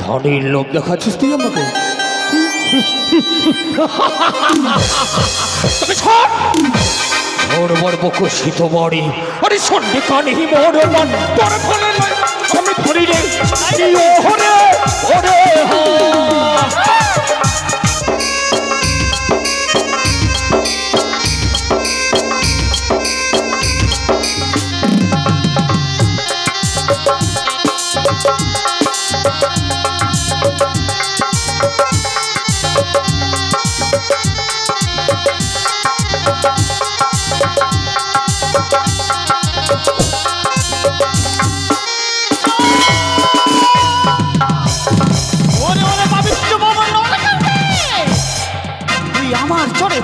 ধনের লোভ দেখাচ্ছিস তুই আমাকে? শীত বাড়ি আরে সন্ধ্যে কানে মরমান আমি ধরি রে ওরে ওরে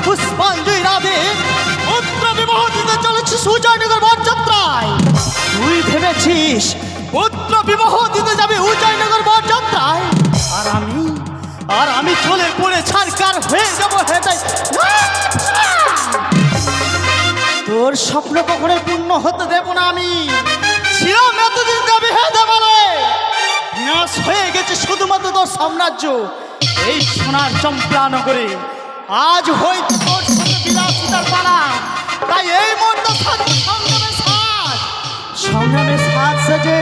পুষ্পাঞ্জলি রাধে পুত্র বিবাহ দিতে চলেছিস উজয়নগর বরযাত্রায়। তুই ভেবেছিস পুত্র বিবাহ দিতে যাবি উজয়নগর বরযাত্রায়, আর আমি চলে পড়ে ছাড়কার হয়ে যাবো হেঁটে। তোর স্বপ্ন কখনোই পূর্ণ হতে দেব না আমি। ছিলাম এতদিন যাবি হেঁটে বলে নাশ হয়ে গেছে শুধুমাত্র তোর সাম্রাজ্য এই সোনার চম্পলা নগরে। আজ হয়তো তোর সাথে বিলাসিতার পালা, তাই এই মনটা সংগ্রামের সাজ সাজে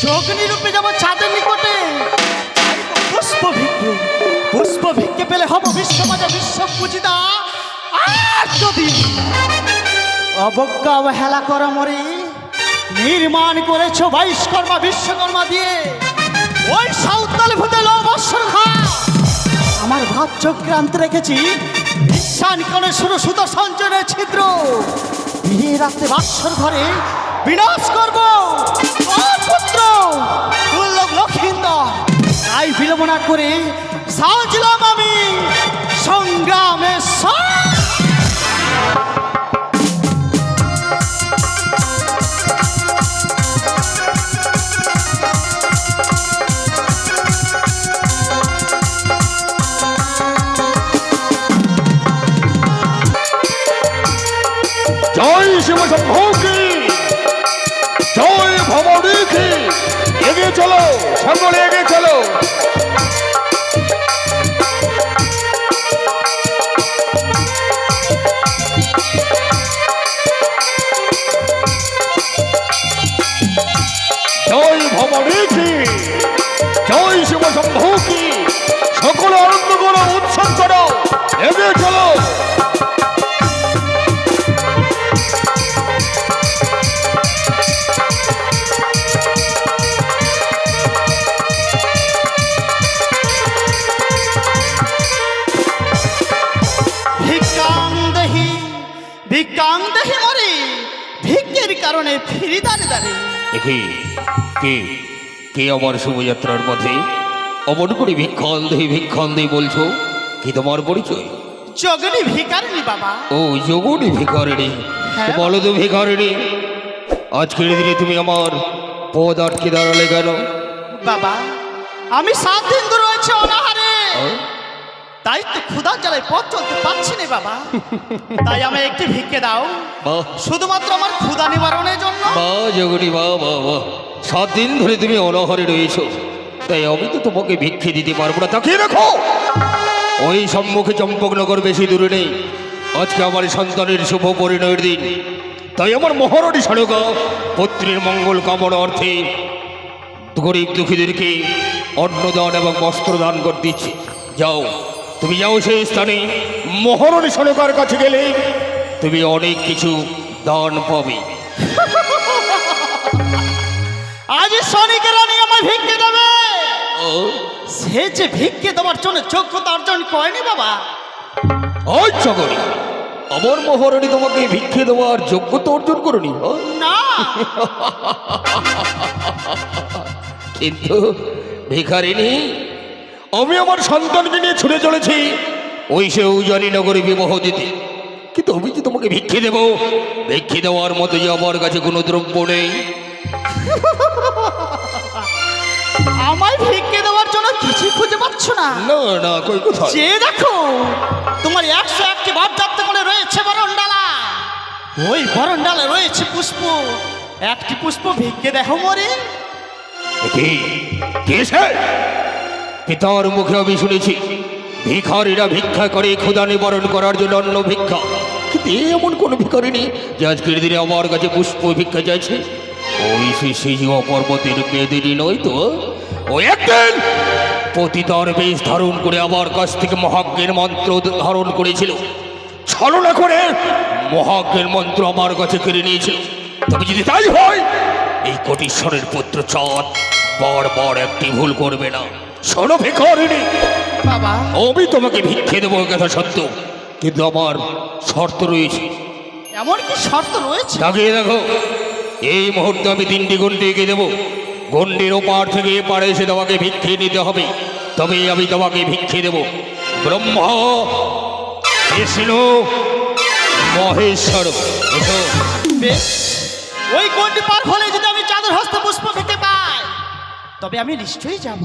চোখনি রূপে যাবো চাঁদের নিকটে। পুষ্প ভিক্ষে পেলে হব বিশ্বমাজে বিশ্ব পূজিতা। আর যদি অবজ্ঞা অবহেলা করা মরে নির্মাণ করেছ বিশ্বকর্মা দিয়ে ওই সাঁওতাল ভূতে লবস্বর খা। আমার ভাব চক্রান্ত রেখেছি বিশ্বান কোণে শুরু সুতো সঞ্চয়ের ছিদ্র বিয়ে রাখতে বাক্সর ঘরে বিনাশ করবো পুত্র লক্ষিন্দর। তাই বিলম্ব না করে সাজলাম আমি সংগ্রামে জয় শিব শম্ভু কি জয় ভবানী কি। এগিয়ে চলো সামনে এগিয়ে চলো। জয় ভবানী কি জয় শিব শম্ভু কি। সকল আনন্দ করো উৎসব করো এগিয়ে চলো। ভিক্ষের কারণে ফিরি দাঁড়ে দাঁড়ে কে আমার শুভযাত্রার পথে অমন করে ভিক্ষণ দেই বলছো? কি তোমার পরিচয়? যোগিনী ভিখারিণী বাবা। ও যোগিনী ভিখারিণী, বলো তো ভিখারিণী আজকের দিনে তুমি আমার পদ আটকে দাঁড়ালে কেন? বাবা আমি 7 দিন ধরে রয়েছে অনাহারে, তাই তো ক্ষুধার জ্বালায় পথ চলতে পারছি না বাবা। তাই আমি একটি ভিক্ষে দাও শুধুমাত্র আমার ক্ষুধা নিবারণের জন্য। যোগিনী বাহ বাহ বাহ, 7 দিন ধরে তুমি অনাহারে রয়েছো, তাই আমি তো তোমাকে ভিক্ষে দিতে পারবো না। তাকিয়ে রাখো, ওই সম্মুখে চম্পকনগর বেশি দূরে নেই। আজকে আমার সন্তানের শুভ পরিণয়ের দিন, তাই আমার মহারানী শানুকা পুত্রের মঙ্গল কামনা অর্থে গরিব দুঃখীদেরকে অন্নদান এবং বস্ত্র দান করে দিচ্ছি। যাও, তুমি যাও সেই স্থানে, মহারানী শানুকার কাছে গেলে তুমি অনেক কিছু দান পাবে। আজ শনিকে রানী আমায় ভিক্ষে দেবে। সে যে ভিক্ষে দেওয়ার জন্য যোগ্যতা অর্জন করেনি বাবা। আচ্ছা করি আমার মহারানী তোমাকে ভিক্ষে দেওয়ার যোগ্যতা অর্জন করনি, হ্যাঁ? না, কিন্তু ভিখারিনী, আমি আমার সন্তানকে নিয়ে ছুটে চলেছি ওই সে উজানি নগরে বিবাহ দিতে, কিন্তু আমি যে তোমাকে ভিক্ষে দেব, ভিক্ষে দেওয়ার মতো যে আমার কাছে কোনো দ্রব্য নেই। আমায় ভিক্ষে দেওয়ার জন্য কিছু খুঁজে পাচ্ছ না? না না, কই কোথায়? যে দেখো তোমার 101টি বাপদাপ্ত করে রয়েছে বরণডালা, ওই বরণডালে রয়েছে পুষ্প, একটি পুষ্প ভিক্ষে দেখো মরে। কি কেসে? পিতার মুখে আমি শুনেছি ভিখারিরা ভিক্ষা করে ক্ষুধা নিবারণ করার জন্য অন্য ভিক্ষা, কিন্তু এমন কোন ভিখারি নেই যে আজকের দিনে আমার কাছে পুষ্প ভিক্ষা চাইছে। ওই শিশিজুয়া পর্বতের বেদিনী নয় তো? ওই একদিন পতিতার বেশ ধারণ করে আমার কাছ থেকে মহাজ্ঞের মন্ত্র ধারণ করেছিল, ছলনা করে মহাজ্ঞের মন্ত্র আমার কাছে কেড়ে নিয়েছিল। তবে যদি তাই হয়, এই কোটিশ্বরের পুত্র চাঁদ বারবার একটি ভুল করবে না। শোনো ভিখারিনী, বাবা, আমি তোমাকে ভিক্ষে দেবো কথা সত্য, কিন্তু আমার শর্ত রয়েছে। এমন কি শর্ত রয়েছে? তাকিয়ে দেখো, এই মুহূর্তে আমি 3টি গন্ডি এঁকে দেবো, গন্ডির ওপার থেকে এপারে এসে তোমাকে ভিক্ষে নিতে হবে, তবে আমি তোমাকে ভিক্ষে দেব। ব্রহ্মা, বিষ্ণু, মহেশ্বর, এসো। বেশ, ওই কোনটি পার হলে যদি আমি চাঁদের হস্তে পুষ্প পেতে পাই, তবে আমি নিশ্চয়ই যাব।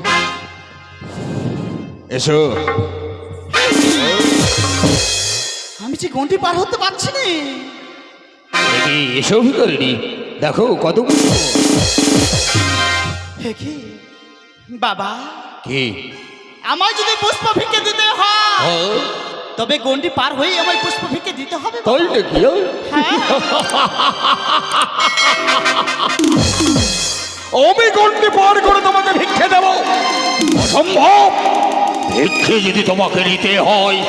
এসো। আমি যে গন্ডি পার হতে পারছি না। দেখি, এসো ভিখারিনী, দেখো কত পুষ্প। হে কি বাবা, কি? আমায় যদি পুষ্প ভিক্ষে দিতে হয়, হ্যাঁ, তবে গন্ডি পার হয়ে আমায় পুষ্প ভিক্ষে দিতে হবে। তাই নাকি? হ্যাঁ, আমি গন্ডি পার করে তোমাকে ভিক্ষে দেব? অসম্ভব। ভিক্ষে যদি তোমাকে নিতে হয়,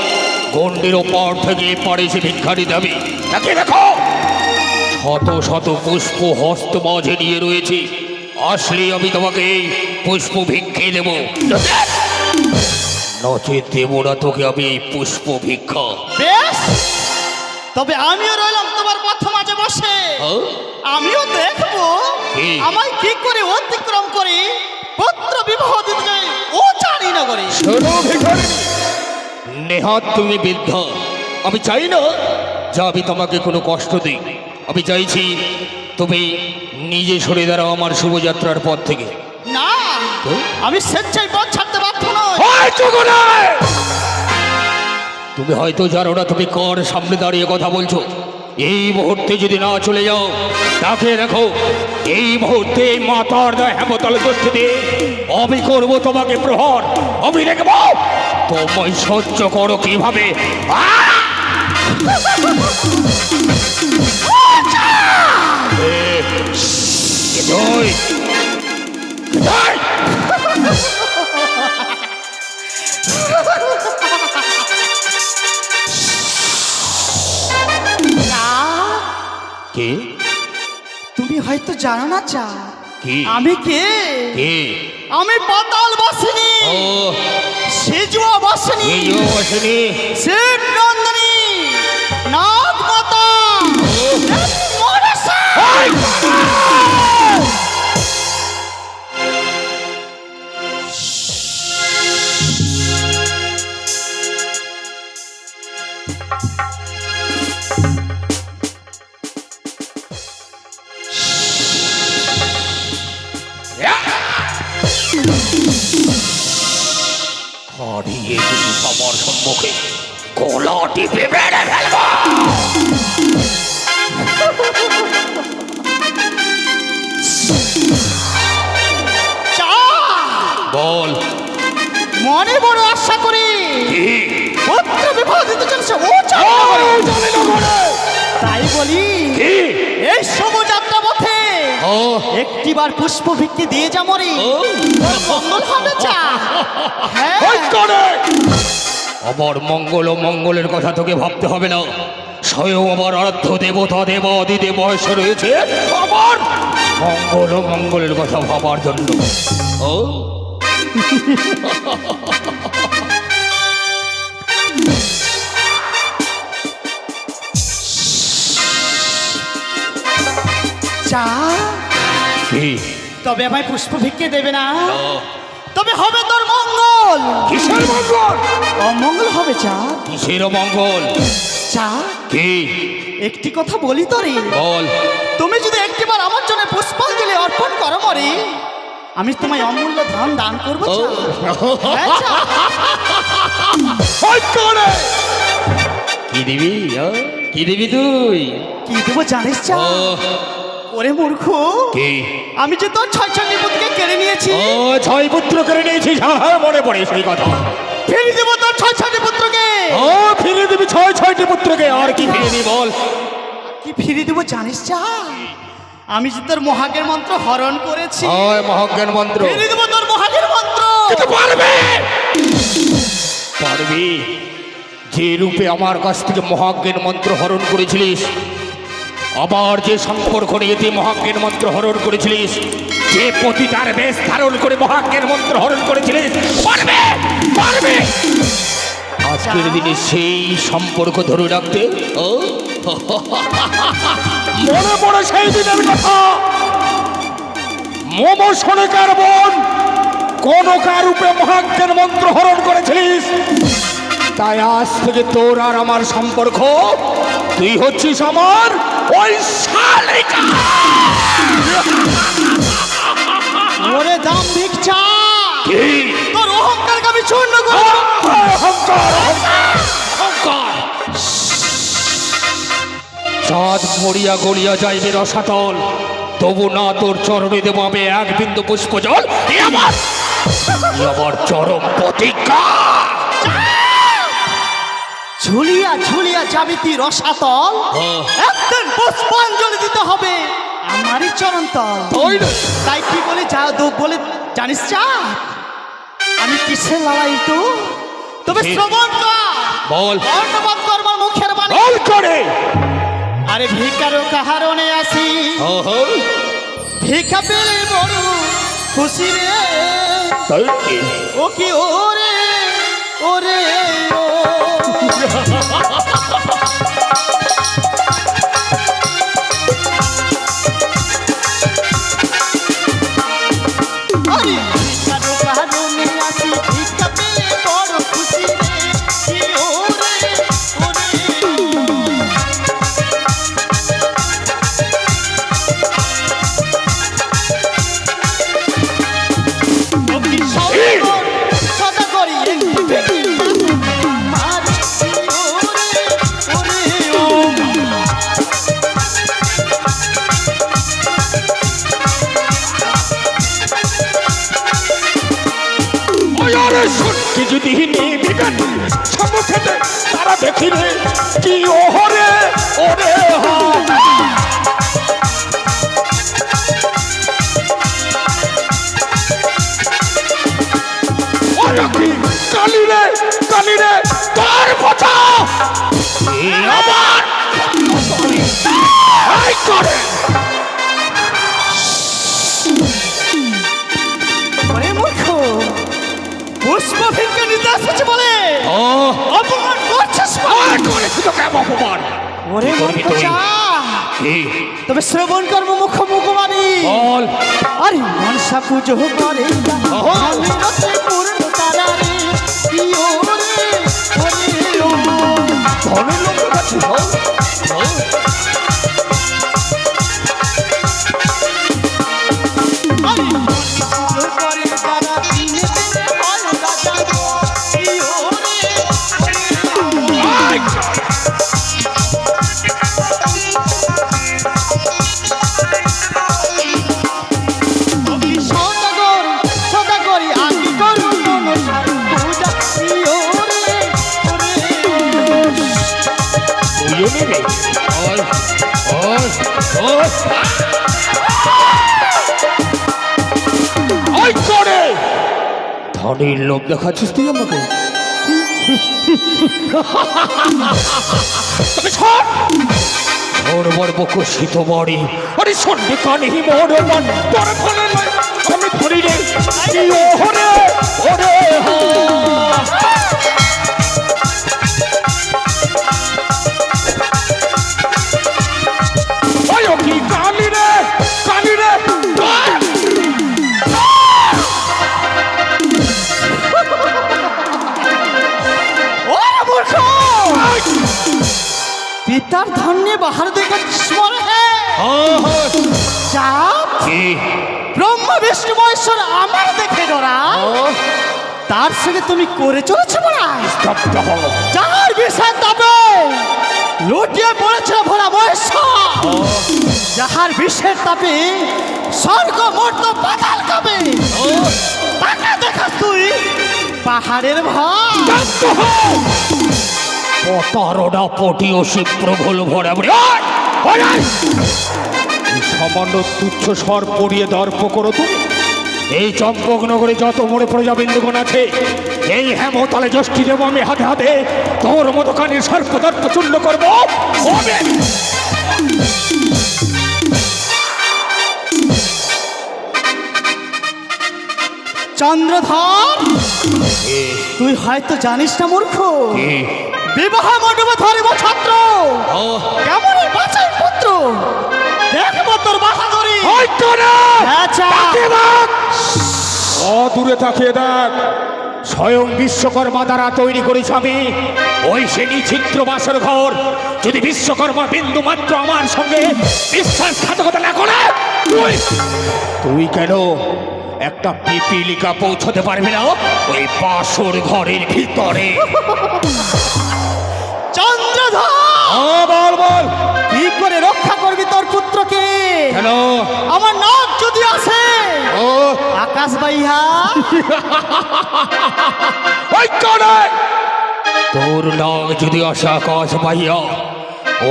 গন্ডির ওপর থেকে পারে সে ভিক্ষা নিতে হবে। তাকে দেখো, শত শত পুষ্প হস্ত মাঝে নিয়ে রয়েছে, আসলে আমি তোমাকে এই পুষ্প ভিক্ষে দেব, নচেত দেব না তোকে আমি এই পুষ্প ভিক্ষা। বেশ, তবে আমিও রইলাম তোমার পথ মাঝে বসে, হ্যাঁ? আমিও দেখবো কি? আমায় কি করে অতিক্রম করে পুত্র বিবাহ দিতে যাই ও জানি না করে। শোনো ভিখারিনী, নেহাত তুমি বৃদ্ধা, আমি চাই না যে আমি তোমাকে কোনো কষ্ট দিই। আমি চাইছি তুমি নিজে সরে দাঁড়াও আমার শুভযাত্রার পথ থেকে। না, তো? আমি স্বেচ্ছায় পথ ছাড়তে বাধ্য নই। তুমি হয়তো জানো না তুমি কার সামনে দাঁড়িয়ে কথা বলছো। এই মুহূর্তে যদি না চলে যাও, তাকে দেখো, এই মুহূর্তে মাতার দায় হেমতল দোষে দিয়ে আমি করবো তোমাকে প্রহর। আমি দেখবো তোমায় সহ্য করো কিভাবে। না, কে? তুমি হয়তো জানো না চা কি? আমি কে? কে? আমি পাতাল বাসিনী, ও, সেজুয়া বাসিনী, এই ও আসেনি। শিব নন্দিনী, নাগ মাতা, মনসা। হারিয়ে যদি আমার সম্মুখে গলা টিপে বেড়ে ফেলব। চা, বল। মনে বড় আশা করি কি? পুত্র বিবাহ দিতে চলেছে ও চা। তাই বলি কি? এই শুভযাত্রা পথে ও, একটিবার পুষ্প ভিক্ষে দিয়ে যা মরি, ও, তোর মঙ্গল হবে চা। হ্যাঁ, ওই করে। আমার মঙ্গল ও মঙ্গলের কথা তোকে ভাবতে হবে না। স্বয়ং আমার আরাধ্য দেবতা দেবাদি দেব এসে রয়েছে আমার মঙ্গল ও মঙ্গলের কথা ভাবার জন্য। ও, চা কি তবে আমায় পুষ্প ভিক্ষে দেবে না? তবে হবে তোর মঙ্গল। কিসের মঙ্গল? অমঙ্গল হবে চা। কিসের মঙ্গল? চা কি একটি কথা বলি তোরে, বল। তুমি যদি একটিবার আমার জন্য পুষ্পাঞ্জলি অর্পণ করো মরে, আমি তোমায় অমূল্য ধন দান করবো চা। হ্যাঁ, চা। কি দিবি? কি দিবি তুই? কি দেবো জানিস চা? ওরে মূর্খ, কি? আমি যে তোর ছয় ছয়টি পুত্রকে কেড়ে নিয়েছি। ছয় পুত্র করে নিয়েছিস? হ্যাঁ, মনে পড়ে সেই কথা। ফিরে দেবো তোর ছয় ছয়টি পুত্রকে। ফিরে দিবি ছয়টি পুত্রকে? আর কি ফিরে দিবি বল? কি ফিরে দেবো জানিস চা? আমি যে তোর মহাজ্ঞান মন্ত্র হরণ করেছি। মহাজ্ঞান মন্ত্র ফিরে দেবো তোর মহাজ্ঞান মন্ত্র। পারবি? যে রূপে আমার কাছ থেকে মহাজ্ঞান মন্ত্র হরণ করেছিলিস, আবার যে সম্পর্ক নিয়ে তুই মহাজ্ঞান মন্ত্র হরণ করেছিলিস, যে পতিতার বেশ ধারণ করে মহাজ্ঞান মন্ত্র হরণ করেছিলিস, পারবে আজকের দিনে সেই সম্পর্ক ধরে রাখতে? মনে পড়ে সেই দিনের কথা। মোমো সোনেকার বোন কনকা রূপে মহাজ্ঞান মন্ত্র হরণ করেছিলিস, তাই আজ থেকে তোর আর আমার সম্পর্ক, তুই হচ্ছিস আমার ওই শালিকা। ওরে দাম ভিক্ষা, কি? তোর অহংকারকে আমি চূর্ণ করব। অহংকার। চাঁদ মরিয়া গড়িয়া যাইবে রসাতল, তবু না তোর চরণে দেব আমি এক বিন্দু পুষ্প জল। আমার চরম প্রতিজ্ঞা। ঝুলিয়া ঝুলিয়া যাবি তুই রসাতল, একদিন পুষ্পাঞ্জলি দিতে হবে আমারই চরণ তল। তাই কি বলে বলে জানিস চা? আমি কিসের লড়াই তো? তবে শ্রবণ কর, বল। ধন্যবাদ কর আমার মুখের বাণী। বল করে। আরে ভিক্ষারও কাহারণে আসি, ভিক্ষা পেলে বড় খুশি রে। ও কি ওরে ওরে ও। আরে ভিক্ষারও কাহারণে আসি, ভিক্ষা পেলে বড় খুশি রে। কি ওরে ওরে ও। সদা করি আমার ওরে ও। কি যদি বিজ্ঞান সম্মুখে তারা দেখিলে কি ওহরে ওরে কালিরে কালিরে তোর কথা আবার করে। ওরে মূর্খ, পুষ্প ভিক্ষা নিতে আসছে বলে অপমান করছিস। করেছি তো কেমন অপমান? ওরে মূর্খ চা, তবে শ্রবণ কর্ম মুখ মুখবাণী বল। আরে মনসা পুজো করে পূর্ণ তারা রে। কি ওরে ওরে ও। ধনের লোক আছে। আরে মনসা পুজো করে তারা দিনে দিনে হয় রাজা। কি ওরে ওরে সদাগরি আমি করু মনসার পূজা। কি ওরে ওরে ধনের লোক দেখাচ্ছিস তুই আমাকে? বকশিত বাড়ি আরে সন্ধ্যে কানে মোর মন তোর ফলে আমি ধরি রে ওরে ওরে কি কালি রে পিতার ধন্যে বাহার দেখেছিস মনে যা কি ব্রহ্মা বিষ্ণু মহেশ্বর আমার দেখে ডরা তার সঙ্গে তুমি করে চলেছো বড়া স্তব্ধ হও। যার বিষয় তবে লুটিয়ে পড়েছে ভোলা মহেশ্বর যাহার বিষের তাপে স্বর্গ মর্ত পাতাল কাবে তাকে দেখাস তুই পাহাড়ের ভাই প্রতারণা পটিও শিপ্রভুল ভরে সামান্য তুচ্ছ স্বর পড়িয়ে দর্প করো তুমি। এই চম্পকনগরে যত মোড়ে প্রজাবিন্দুগণ আছে এই হেমতালে যষ্টি দেব আমি হাতে হাতে তোর মতো কানের সর্পদর্প চূর্ণ করবো। চন্দ্রধর তুই হয়তো জানিস না মূর্খ বিবাহ মণ্ডপে ধরিব ছাত্র কেমন বাঁচাই পুত্র দেখব তোর বাসা ধরি দূরে তাকিয়ে দেখ স্বয়ং বিশ্বকর্মা দ্বারা তৈরি করেছি আমি ওই শ্রেণী চিত্র বাসর ঘর। যদি বিশ্বকর্মা বিন্দু মাত্র আমার সঙ্গে বিশ্বাসঘাতকতা না করে তুই কেন একটা পিপিলিকা পৌঁছতে পারবি না ওই বাসর ঘরের ভিতরে। চন্দ্রধর বল বল কি করে রক্ষা করবি তোর পুত্রকে? কেন আমার নাক যদি আসে আকাশ ভাইয়া তোর নাক যদি আসে আকাশ ভাইয়া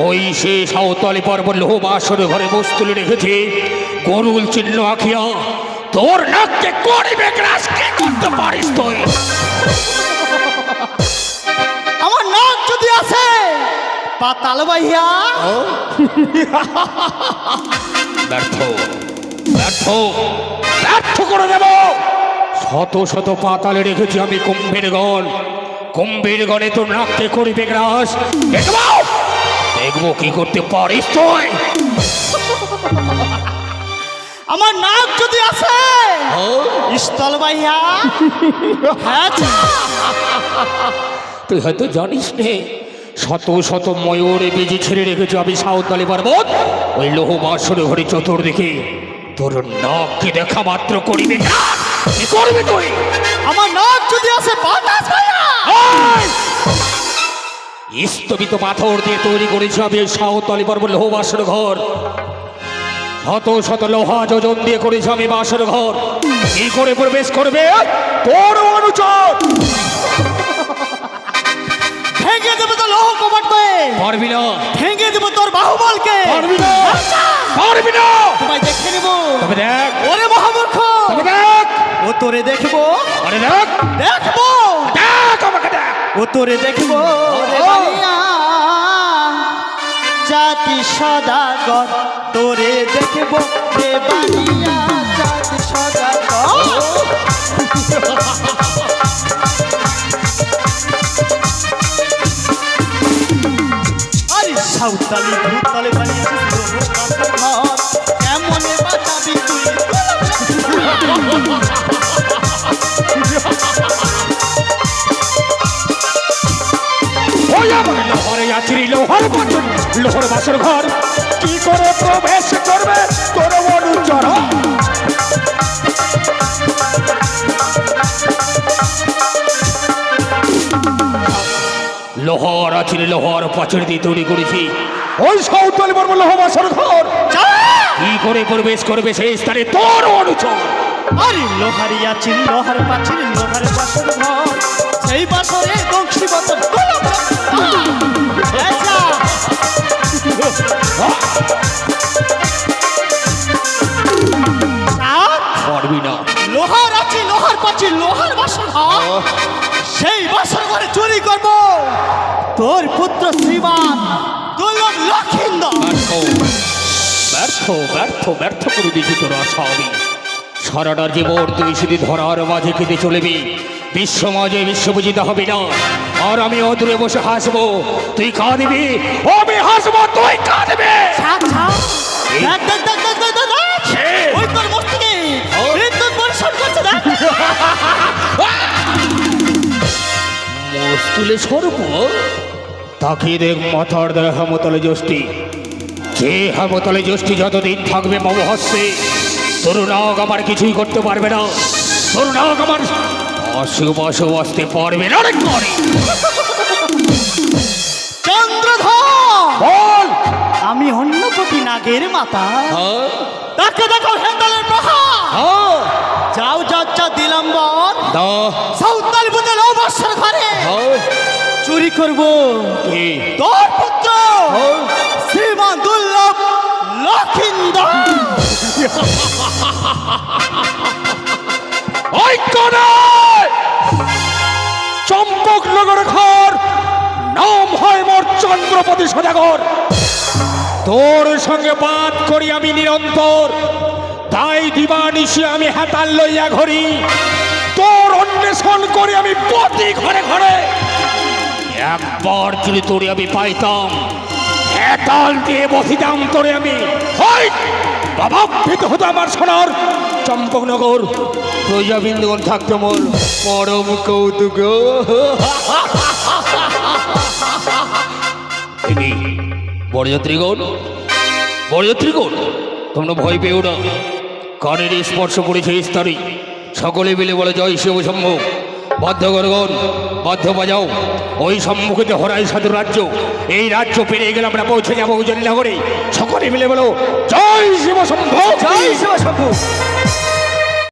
ওই সে সাঁওতালি পর্বত লোহ বাসর ঘরে বস্তুলে রেখেছে গরুল চিহ্ন আঁকিয়া তোর নাককে করিবে গ্রাস কি করতে পারিস তুই? আমার নাক যদি আসে পাতাল ভাইয়া ব্যর্থ ব্যর্থ ব্যর্থ করে দেব। শত শত পাতালে রেখেছি আমি কুম্ভীর গণে তোর নাককে করিবে গ্রাস দেখবো কি করতে পারিস তুই। আমার নাক যদি আসে স্থল ভাইয়া তুই হয়তো জানিস নে শত শত ময়ূরে বেজি ছেড়ে রেখেছি আমি সাঁওতালি পর্বত ওই লোহ বাসর ঘরে চতুর্দিকে তোর নাককে দেখা মাত্র করিবে কি করবি তুই? আমার নাক যদি আসে বাতাস ভাইয়া স্থবিত পাথর দিয়ে তৈরি করেছি আমি এই সাঁওতালি পর্বত লোহ বাসর ঘর। শত শত লোহা যোজন দিয়ে করেছি আমি বাসর ঘর। কি করে প্রবেশ করবে তোর অনুচর? ভেঙে দেবো তো লোহ কপাটকে পারবি না ভেঙে দেবো তোর বাহুবলকে পারবি না পারবি না তোমায় দেখে নেব তবে দেখ ওরে মহামূর্খ তবে দেখ ও তোরে দেখবো আরে দেখ দেখবো দেখ আমাকে দেখ ও তোরে দেখবো ওরে বালিয়া জাতি সদাগর তোরে দেখবো রে বালিয়া জাতি সদাগর আরে সাঁওতালি ভূতালে বানিয়েছিস কেমন বাঁচাবি তুই লোহরে আছি লোহর বচন লোহর বাসর ঘর কি করে প্রবেশ করবে তোর অনুচর? লোহর আছে লোহর পাচর দিয়ে তৈরি করেছি ওই সাঁওতালি পর্বত লোহ বাসর ঘর। কি করে প্রবেশ করবে সেই স্থানে তোর অনুচর? আরে লোহারি আছে লোহার পাচির লোহার বাসর ঘর সেই বাসরে বংশী বতন পারবি না লোহার আছে লোহার পাচির লোহার বাসর ঘর সেই বাসর ঘরে চুরি করব তোর পুত্র শ্রীমান দুর্লভ লক্ষিন্দর। ব্যর্থ ব্যর্থ ব্যর্থ করে দিয়েছি তোর আশা আমি। সারাটার জীবন তুই শুধু ধরার মাঝে কেটে চলবি বিশ্ব মাঝে বিশ্বপূজিত হবে না। আর আমি অদূরে বসে হাসবো তুই কাঁদবি আমি হাসবো তুই কাঁদবি। ওই তোর মস্তিকে বিদ্যুৎ বর্ষণ করছে দেখ মস্তুলে সর্ব তাকিয়ে দেখ মাথার দেয় হেমতলে জ্যোষ্ঠী। যে হেমতলে জ্যোষ্ঠী যতদিন থাকবে মম হস্তে, তোর নাগ আমার কিছুই করতে পারবে না। তোর নাগ আমার অশুভ অশুভ আসতে পারবে না রে করে। চন্দ্রধর, বল। আমি অন্য কোটি নাগের মাতা। হ্যাঁ তাকে দেখো হেতালের প্রহার। হ্যাঁ যাও যাচ্ছা দিলাম বর দা সাউতাল বুঝে 9 বছর ঘরে হ্যাঁ চুরি করব কি তোর পুত্র হ্যাঁ শ্রীমান দুর্লভ লক্ষিন্দর। চম্পকনগর ঘর নাম হয় মোর চন্দ্রপতি সদাগর। তোর সঙ্গে বাদ করি আমি নিরন্তর, তাই দিবানিশি আমি হেতাল লইয়া ঘুরি। তোর অন্বেষণ করি আমি প্রতি ঘরে ঘরে। একবার যদি তোরে আমি পাইতাম, হেতাল দিয়ে বসিতাম তোরে আমি। বাবা ভীত হতো আমার সোনার চম্পকনগর। প্রজাবিন্দুগণ থাকতো মোর পরম কৌতুক। বরযাত্রীগণ, বরযাত্রীগণ, তোমরা ভয় পেও না। কানের স্পর্শ করেছে স্তরে, সকলে মিলে বলে জয় শিব শম্ভু। বাদ্যগণ বাদ্য বাজাও। ওই সম্মুখে হরাই সাধু রাজ্য, এই রাজ্য পেরিয়ে গেলে আমরা পৌঁছে যাবো উজ্জয়িনী নগরে। সকলে মিলে বলো জয় শিব শম্ভু, জয় শিব শম্ভু।